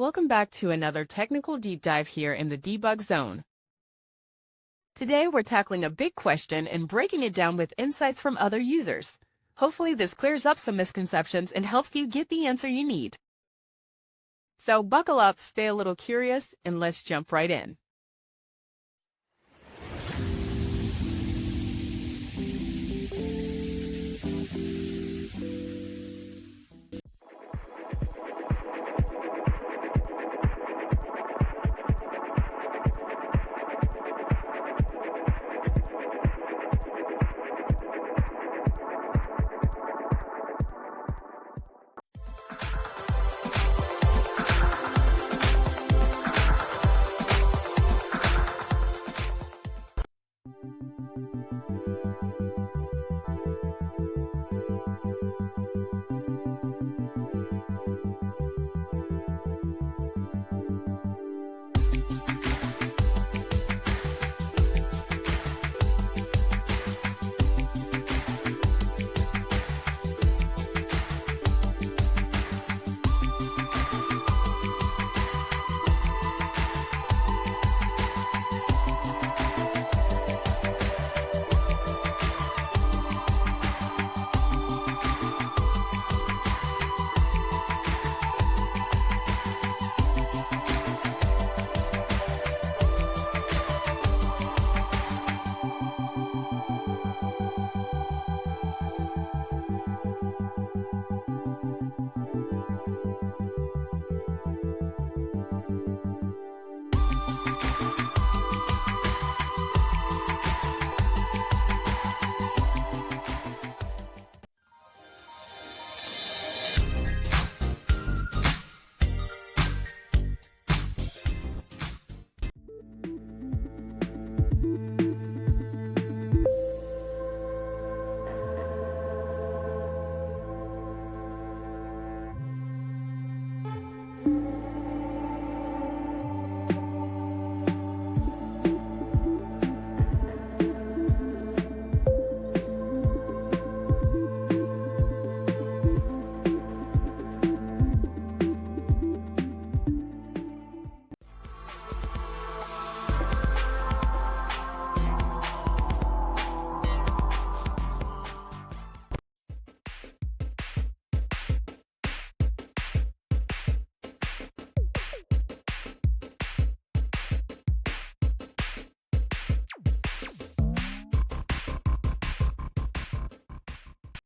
Welcome back to another technical deep dive here in the debug zone. Today we're tackling a big question and breaking it down with insights from other users. Hopefully this clears up some misconceptions and helps you get the answer you need. So buckle up, stay a little curious, and let's jump right in.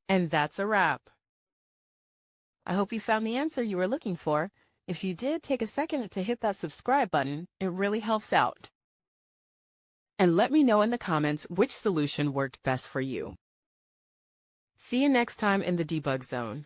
And that's a wrap. I hope you found the answer you were looking for. If you did, take a second to hit that subscribe button. It really helps out. And let me know in the comments which solution worked best for you. See you next time in the debug zone.